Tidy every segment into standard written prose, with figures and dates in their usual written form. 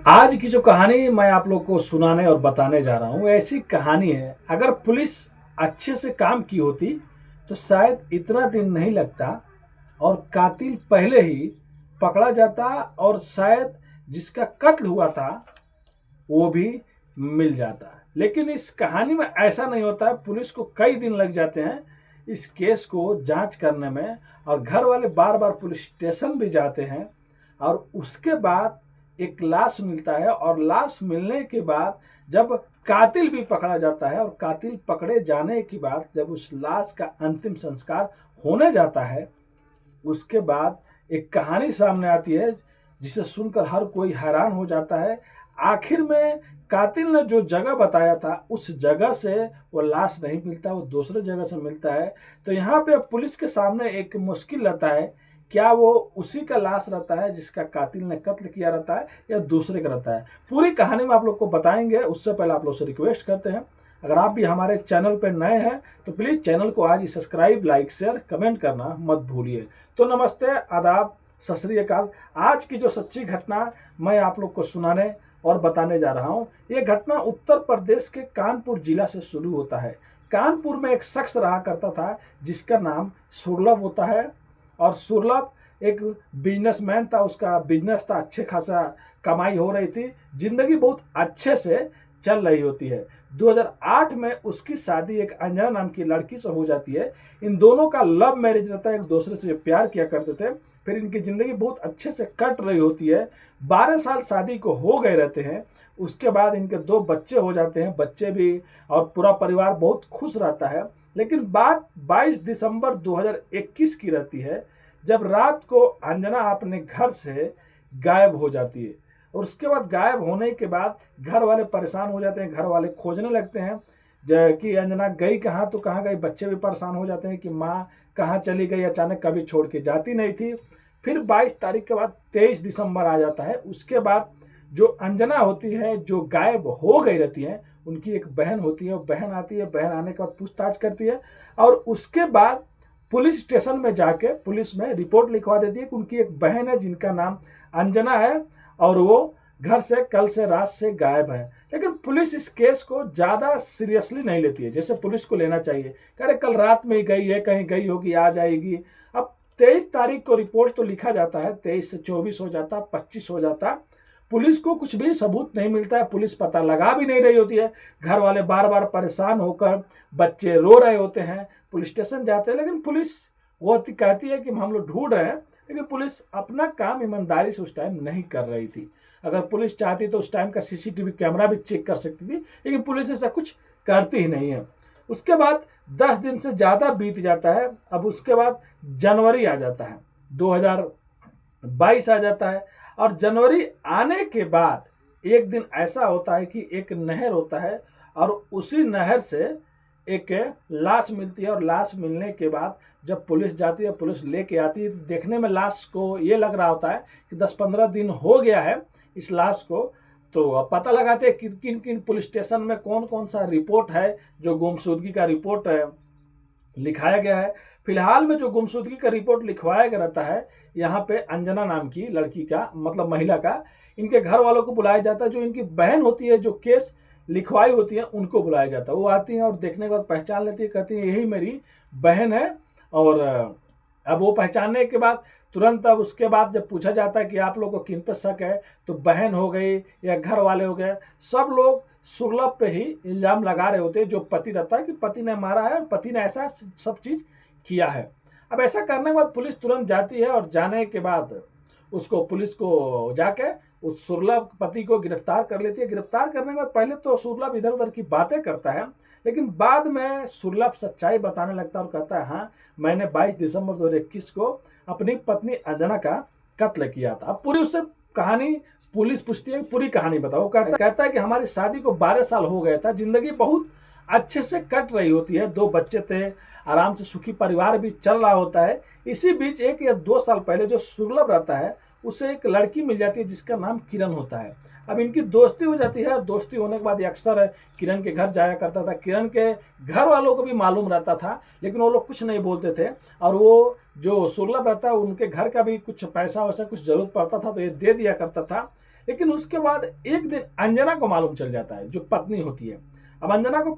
आज की जो कहानी मैं आप लोग को सुनाने और बताने जा रहा हूँ ऐसी कहानी है। अगर पुलिस अच्छे से काम की होती तो शायद इतना दिन नहीं लगता और कातिल पहले ही पकड़ा जाता और शायद जिसका कत्ल हुआ था वो भी मिल जाता। लेकिन इस कहानी में ऐसा नहीं होता है। पुलिस को कई दिन लग जाते हैं इस केस को जांच करने में और घर वाले बार बार पुलिस स्टेशन भी जाते हैं और उसके बाद एक लाश मिलता है और लाश मिलने के बाद जब कातिल भी पकड़ा जाता है और कातिल पकड़े जाने के बाद जब उस लाश का अंतिम संस्कार होने जाता है उसके बाद एक कहानी सामने आती है जिसे सुनकर हर कोई हैरान हो जाता है। आखिर में कातिल ने जो जगह बताया था उस जगह से वो लाश नहीं मिलता, वो दूसरे जगह से मिलता है। तो यहाँ पे पुलिस के सामने एक मुश्किल रहता है, क्या वो उसी का लाश रहता है जिसका कातिल ने कत्ल किया रहता है या दूसरे का रहता है। पूरी कहानी में आप लोग को बताएंगे। उससे पहले आप लोग से रिक्वेस्ट करते हैं, अगर आप भी हमारे चैनल पर नए हैं तो प्लीज़ चैनल को आज ही सब्सक्राइब, लाइक, शेयर, कमेंट करना मत भूलिए। तो नमस्ते, आदाब, सत श्री अकाल। आज की जो सच्ची घटना मैं आप लोग को सुनाने और बताने जा रहा हूँ, ये घटना उत्तर प्रदेश के कानपुर जिला से शुरू होता है। कानपुर में एक शख्स रहा करता था जिसका नाम सुरलभ होता है और सुरलभ एक बिजनेसमैन था। उसका बिजनेस था, अच्छे खासा कमाई हो रही थी, जिंदगी बहुत अच्छे से चल रही होती है। 2008 में उसकी शादी एक अंजना नाम की लड़की से हो जाती है। इन दोनों का लव मैरिज रहता है, एक दूसरे से प्यार किया करते थे। फिर इनकी ज़िंदगी बहुत अच्छे से कट रही होती है। 12 साल शादी को हो गए रहते हैं। उसके बाद इनके 2 बच्चे हो जाते हैं, बच्चे भी, और पूरा परिवार बहुत खुश रहता है। लेकिन बात 22 दिसंबर 2021 की रहती है, जब रात को अंजना अपने घर से गायब हो जाती है। और उसके बाद गायब होने के बाद घर वाले परेशान हो जाते हैं, घर वाले खोजने लगते हैं कि अंजना गई कहाँ, तो कहाँ गई। बच्चे भी परेशान हो जाते हैं कि माँ कहाँ चली गई, अचानक कभी छोड़ के जाती नहीं थी। फिर 22 तारीख के बाद 23 दिसंबर आ जाता है। उसके बाद जो अंजना होती है, जो गायब हो गई रहती है, उनकी एक बहन होती है, बहन आती है। बहन आने के बाद पूछताछ करती है और उसके बाद पुलिस स्टेशन में जाके पुलिस में रिपोर्ट लिखवा देती है कि उनकी एक बहन है जिनका नाम अंजना है और वो घर से कल से रात से गायब है। लेकिन पुलिस इस केस को ज़्यादा सीरियसली नहीं लेती है जैसे पुलिस को लेना चाहिए। कह रहे कल रात में ही गई है, कहीं गई होगी, आ जाएगी। अब 23 तारीख को रिपोर्ट तो लिखा जाता है, 23 से 24 हो जाता, 25 हो जाता। पुलिस को कुछ भी सबूत नहीं मिलता है, पुलिस पता लगा भी नहीं रही होती है। घर वाले बार बार परेशान होकर, बच्चे रो रहे होते हैं, पुलिस स्टेशन जाते हैं। लेकिन पुलिस वो कहती है कि हम लोग ढूंढ रहे हैं, लेकिन पुलिस अपना काम ईमानदारी से उस टाइम नहीं कर रही थी। अगर पुलिस चाहती तो उस टाइम का सीसीटीवी कैमरा भी चेक कर सकती थी, लेकिन पुलिस ऐसा कुछ करती ही नहीं है। उसके बाद 10 दिन से ज़्यादा बीत जाता है। अब उसके बाद जनवरी आ जाता है, 2022 आ जाता है। और जनवरी आने के बाद एक दिन ऐसा होता है कि एक नहर होता है और उसी नहर से एक लाश मिलती है। और लाश मिलने के बाद जब पुलिस जाती है, पुलिस लेके आती है, तो देखने में लाश को ये लग रहा होता है कि 10-15 दिन हो गया है इस लाश को। तो अब पता लगाते हैं कि किन किन पुलिस स्टेशन में कौन कौन सा रिपोर्ट है जो गुमशुदगी का रिपोर्ट है लिखाया गया है। फिलहाल में जो गुमशुदगी का रिपोर्ट लिखवाया गया रहता है, यहाँ पे अंजना नाम की लड़की का, मतलब महिला का, इनके घर वालों को बुलाया जाता है। जो इनकी बहन होती है, जो केस लिखवाई होती है, उनको बुलाया जाता है। वो आती हैं और देखने के बाद पहचान लेती है, कहती है यही मेरी बहन है। और अब वो पहचानने के बाद तुरंत, अब उसके बाद जब पूछा जाता है कि आप लोग को किन पर शक है, तो बहन हो गई या घर वाले हो गए, सब लोग सुरलभ पे ही इल्ज़ाम लगा रहे होते हैं, जो पति रहता है, कि पति ने मारा है, पति ने ऐसा सब चीज़ किया है। अब ऐसा करने के बाद पुलिस तुरंत जाती है और जाने के बाद उसको, पुलिस को जाके उस सुरलभ पति को गिरफ्तार कर लेती है। गिरफ्तार करने के बाद पहले तो सुरलभ इधर उधर की बातें करता है, लेकिन बाद में सुरलभ सच्चाई बताने लगता है और कहता है हाँ, मैंने 22 दिसंबर 2021 को अपनी पत्नी अंजना का कत्ल किया था। अब पूरी उससे कहानी पुलिस पूछती है, पूरी कहानी बताओ। कहता है कि हमारी शादी को 12 साल हो गया था, जिंदगी बहुत अच्छे से कट रही होती है, 2 बच्चे थे, आराम से सुखी परिवार भी चल रहा होता है। इसी बीच 1 या 2 साल पहले जो सुरलभ रहता है उसे एक लड़की मिल जाती है जिसका नाम किरण होता है। अब इनकी दोस्ती हो जाती है। दोस्ती होने के बाद ये अक्सर किरण के घर जाया करता था। किरण के घर वालों को भी मालूम रहता था, लेकिन वो लोग कुछ नहीं बोलते थे। और वो जो सुरलभ रहता है, उनके घर का भी कुछ पैसा वैसा कुछ जरूरत पड़ता था तो ये दे दिया करता था। लेकिन उसके बाद एक दिन अंजना को मालूम चल जाता है, जो पत्नी होती है। अब अंजना को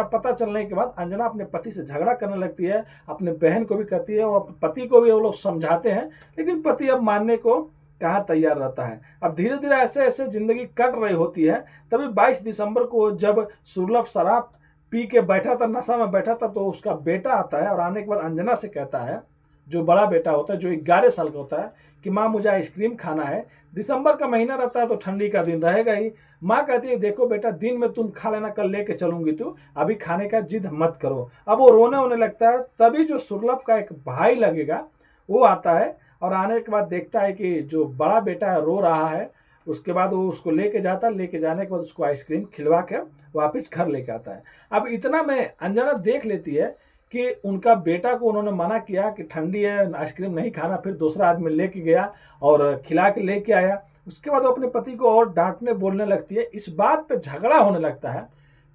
पता चलने के बाद अंजना अपने पति से झगड़ा करने लगती है, अपने बहन को भी कहती है और पति को भी वो लोग समझाते हैं, लेकिन पति अब मानने को कहाँ तैयार रहता है। अब धीरे धीरे ऐसे ऐसे जिंदगी कट रही होती है। तभी 22 दिसंबर को जब सुरलभ शराब पी के बैठा था, नशा में बैठा था, तो उसका बेटा आता है और आने के बाद अंजना से कहता है, जो बड़ा बेटा होता है, जो 11 साल का होता है, कि माँ मुझे आइसक्रीम खाना है। दिसंबर का महीना रहता है तो ठंडी का दिन रहेगा ही। माँ कहती है देखो बेटा, दिन में तुम खा लेना, कल लेके चलूंगी, तू अभी खाने का जिद मत करो। अब वो रोने होने लगता है। तभी जो सुरलभ का एक भाई लगेगा वो आता है और आने के बाद देखता है कि जो बड़ा बेटा है रो रहा है। उसके बाद वो उसको लेके जाता है, लेके जाने के बाद उसको आइसक्रीम खिलवा कर वापस घर लेके आता है। अब इतना में अंजना देख लेती है कि उनका बेटा को उन्होंने मना किया कि ठंडी है, आइसक्रीम नहीं खाना, फिर दूसरा आदमी लेके गया और खिला के लेके आया। उसके बाद वो अपने पति को और डांटने बोलने लगती है। इस बात पे झगड़ा होने लगता है।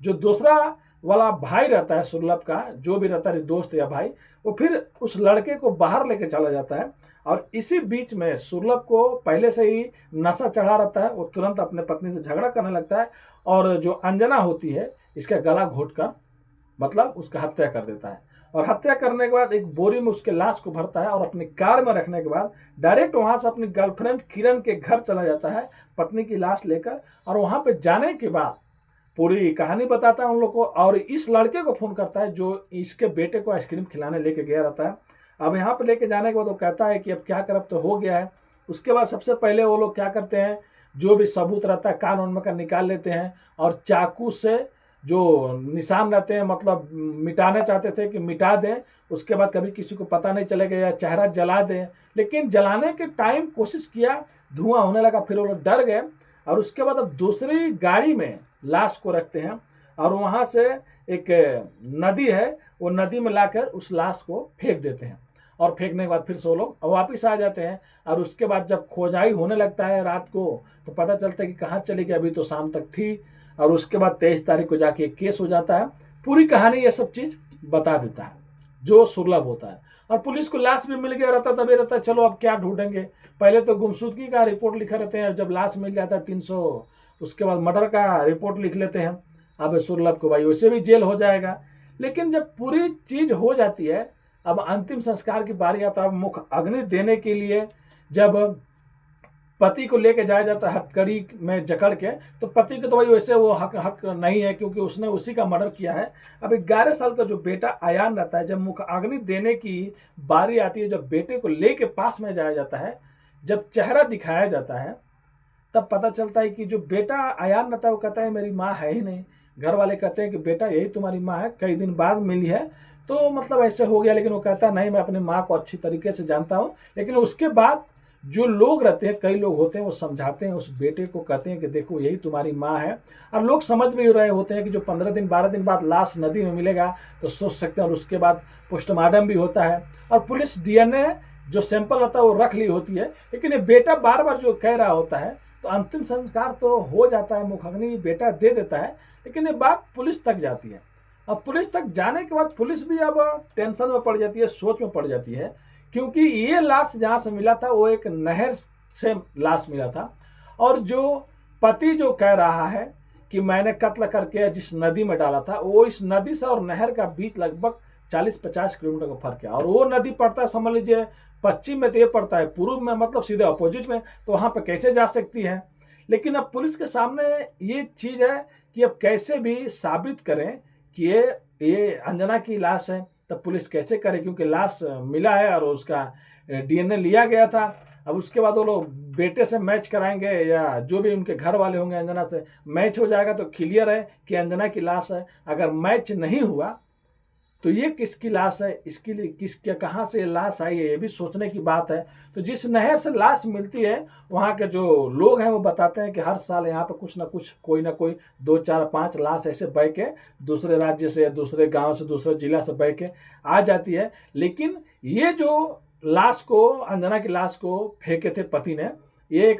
जो दूसरा वाला भाई रहता है सुरलभ का, जो भी रहता है दोस्त या भाई, वो फिर उस लड़के को बाहर लेके चला जाता है। और इसी बीच में सुरलभ को पहले से ही नशा चढ़ा रहता है। वो तुरंत अपने पत्नी से झगड़ा करने लगता है और जो अंजना होती है इसका गला घोट कर मतलब उसका हत्या कर देता है। और हत्या करने के बाद एक बोरी में उसके लाश को भरता है और अपनी कार में रखने के बाद डायरेक्ट वहां से अपनी गर्लफ्रेंड किरण के घर चला जाता है पत्नी की लाश लेकर। और वहां पे जाने के बाद पूरी कहानी बताता है उन लोग को और इस लड़के को फोन करता है जो इसके बेटे को आइसक्रीम खिलाने लेके गया रहता है। अब यहाँ पे लेके जाने के बाद वो कहता है कि अब क्या कर, अब तो हो गया है। उसके बाद सबसे पहले वो लोग क्या करते हैं, जो भी सबूत रहता है कान उन में का निकाल लेते हैं और चाकू से जो निशान रहते हैं, मतलब मिटाना चाहते थे कि मिटा दें। उसके बाद कभी किसी को पता नहीं चलेगा या चेहरा जला दें, लेकिन जलाने के टाइम कोशिश किया, धुआं होने लगा, फिर वो लोग डर गए। और उसके बाद अब दूसरी गाड़ी में लाश को रखते हैं और वहाँ से एक नदी है, वो नदी में लाकर उस लाश को फेंक देते हैं। और फेंकने के बाद फिर से वो लोग वापिस आ जाते हैं। और उसके बाद जब खोजाई होने लगता है रात को, तो पता चलता है कि कहाँ चली गई, अभी तो शाम तक थी। और उसके बाद 23 तारीख को जाके एक केस हो जाता है। पूरी कहानी ये सब चीज़ बता देता है जो सुरलभ होता है। और पुलिस को लाश भी मिल गया रहता, तभी रहता है चलो अब क्या ढूंढेंगे। पहले तो गुमशुदगी का रिपोर्ट लिखा रहते हैं, जब लाश मिल जाता है 300, उसके बाद मर्डर का रिपोर्ट लिख लेते हैं। अब सुरलभ को भाई वैसे भी जेल हो जाएगा। लेकिन जब पूरी चीज़ हो जाती है, अब अंतिम संस्कार की बारी आता है। मुख अग्नि देने के लिए जब पति को लेके जाया जाता है हथकड़ी में जकड़ के, तो पति को तो भाई वैसे वो हक नहीं है क्योंकि उसने उसी का मर्डर किया है। अब 11 साल का जो बेटा आयान रहता है, जब मुख अग्नि देने की बारी आती है, जब बेटे को लेके पास में जाया जाता है, जब चेहरा दिखाया जाता है, तब पता चलता है कि जो बेटा आयान रहता है वो कहता है मेरी माँ है ही नहीं। घर वाले कहते हैं कि बेटा यही तुम्हारी माँ है, कई दिन बाद मिली है तो मतलब ऐसे हो गया। लेकिन वो कहता है नहीं, मैं अपनी माँ को अच्छी तरीके से जानता हूँ। लेकिन उसके बाद जो लोग रहते हैं, कई लोग होते हैं, वो समझाते हैं उस बेटे को, कहते हैं कि देखो यही तुम्हारी माँ है। और लोग समझ भी रहे होते हैं कि जो 15 दिन 12 दिन बाद लाश नदी में मिलेगा तो सोच सकते हैं। और उसके बाद पोस्टमार्टम भी होता है और पुलिस डीएनए जो सैंपल होता है वो रख ली होती है। लेकिन ये बेटा बार बार जो कह रहा होता है, तो अंतिम संस्कार तो हो जाता है, मुखाग्नि बेटा दे देता है। लेकिन ये बात पुलिस तक जाती है। अब पुलिस तक जाने के बाद पुलिस भी अब टेंशन में पड़ जाती है, सोच में पड़ जाती है, क्योंकि ये लाश जहाँ से मिला था वो एक नहर से लाश मिला था। और जो पति जो कह रहा है कि मैंने कत्ल करके जिस नदी में डाला था, वो इस नदी से और नहर का बीच लगभग 40-50 किलोमीटर का फर्क है। और वो नदी पड़ता है, समझ लीजिए पश्चिम में, तो ये पड़ता है पूर्व में, मतलब सीधे अपोजिट में। तो वहाँ पर कैसे जा सकती है। लेकिन अब पुलिस के सामने ये चीज़ है कि अब कैसे भी साबित करें कि ये अंजना की लाश है। तब पुलिस कैसे करे, क्योंकि लाश मिला है और उसका डीएनए लिया गया था। अब उसके बाद वो लोग बेटे से मैच कराएंगे या जो भी उनके घर वाले होंगे अंजना से मैच हो जाएगा तो क्लियर है कि अंजना की लाश है। अगर मैच नहीं हुआ तो ये किसकी लाश है, इसके लिए किसके कहाँ से लाश आई है, ये भी सोचने की बात है। तो जिस नहर से लाश मिलती है, वहाँ के जो लोग हैं वो बताते हैं कि हर साल यहाँ पर कुछ ना कुछ, कोई ना कोई 2, 4, 5 लाश ऐसे बह के दूसरे राज्य से, दूसरे गांव से, दूसरे जिला से बह के आ जाती है। लेकिन ये जो लाश को, अंजना की लाश को फेंके थे पति ने, ये एक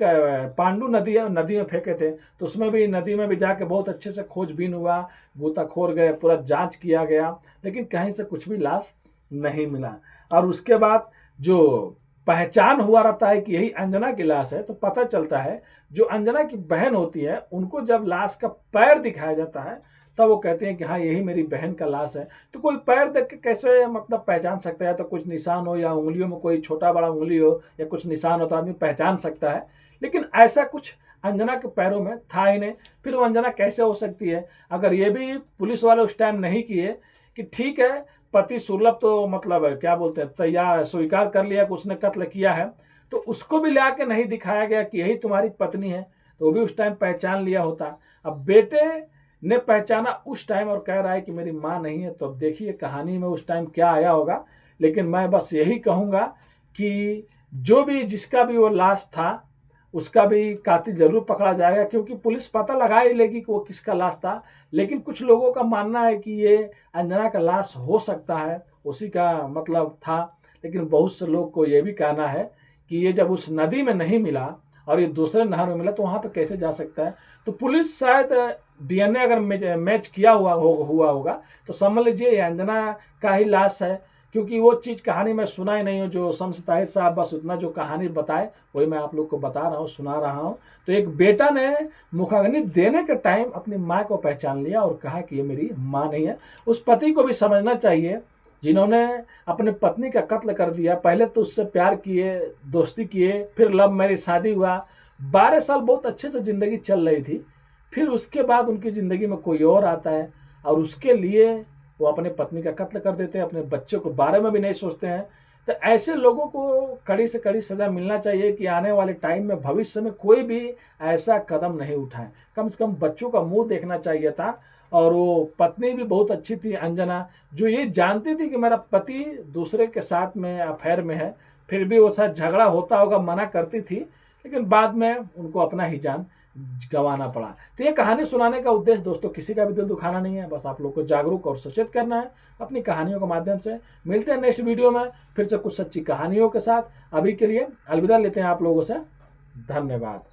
पांडु नदी है, नदी में फेंके थे। तो उसमें भी, नदी में भी जाके बहुत अच्छे से खोजबीन हुआ, गोताखोर गए, पूरा जांच किया गया, लेकिन कहीं से कुछ भी लाश नहीं मिला। और उसके बाद जो पहचान हुआ रहता है कि यही अंजना की लाश है, तो पता चलता है जो अंजना की बहन होती है उनको जब लाश का पैर दिखाया जाता है तब वो कहते हैं कि हाँ यही मेरी बहन का लाश है। तो कोई पैर देख के कैसे मतलब पहचान सकता है? तो कुछ निशान हो या उंगलियों में कोई छोटा बड़ा उंगली हो या कुछ निशान हो तो आदमी पहचान सकता है, लेकिन ऐसा कुछ अंजना के पैरों में था ही नहीं। फिर वो अंजना कैसे हो सकती है? अगर ये भी पुलिस वाले उस टाइम नहीं किए कि ठीक है पति सुलभ तो मतलब क्या बोलते हैं तैयार स्वीकार कर लिया कि उसने कत्ल किया है, तो उसको भी ला के नहीं दिखाया गया कि यही तुम्हारी पत्नी है, तो वो भी उस टाइम पहचान लिया होता। अब बेटे ने पहचाना उस टाइम और कह रहा है कि मेरी माँ नहीं है, तो अब देखिए कहानी में उस टाइम क्या आया होगा। लेकिन मैं बस यही कहूँगा कि जो भी जिसका भी वो लाश था उसका भी कातिल जरूर पकड़ा जाएगा, क्योंकि पुलिस पता लगा ही लेगी कि वो किसका लाश था। लेकिन कुछ लोगों का मानना है कि ये अंजना का लाश हो सकता है, उसी का मतलब था। लेकिन बहुत से लोग को ये भी कहना है कि ये जब उस नदी में नहीं मिला और ये दूसरे नहर में मिला तो वहाँ पे कैसे जा सकता है? तो पुलिस शायद डीएनए अगर मैच किया हुआ होगा तो समझ लीजिए ये अंजना का ही लाश है, क्योंकि वो चीज़ कहानी में सुना ही नहीं हूँ। जो शम्स ताहिर साहब बस उतना जो कहानी बताए वही मैं आप लोग को बता रहा हूँ, सुना रहा हूँ। तो एक बेटा ने मुखाग्नि देने के टाइम अपनी माँ को पहचान लिया और कहा कि ये मेरी माँ नहीं है। उस पति को भी समझना चाहिए जिन्होंने अपने पत्नी का कत्ल कर दिया। पहले तो उससे प्यार किए, दोस्ती किए, फिर लव मैरिज शादी हुआ, 12 साल बहुत अच्छे से ज़िंदगी चल रही थी। फिर उसके बाद उनकी ज़िंदगी में कोई और आता है और उसके लिए वो अपने पत्नी का कत्ल कर देते हैं, अपने बच्चे को बारे में भी नहीं सोचते हैं। तो ऐसे लोगों को कड़ी से कड़ी सज़ा मिलना चाहिए कि आने वाले टाइम में भविष्य में कोई भी ऐसा कदम नहीं उठाए। कम से कम बच्चों का मुंह देखना चाहिए था। और वो पत्नी भी बहुत अच्छी थी अंजना, जो ये जानती थी कि मेरा पति दूसरे के साथ में अफेयर में है, फिर भी वो साथ झगड़ा होता होगा, मना करती थी, लेकिन बाद में उनको अपना ही जान गंवाना पड़ा। तो ये कहानी सुनाने का उद्देश्य दोस्तों किसी का भी दिल दुखाना नहीं है, बस आप लोग को जागरूक और सचेत करना है अपनी कहानियों के माध्यम से। मिलते हैं नेक्स्ट वीडियो में फिर से कुछ सच्ची कहानियों के साथ। अभी के लिए अलविदा लेते हैं आप लोगों से। धन्यवाद।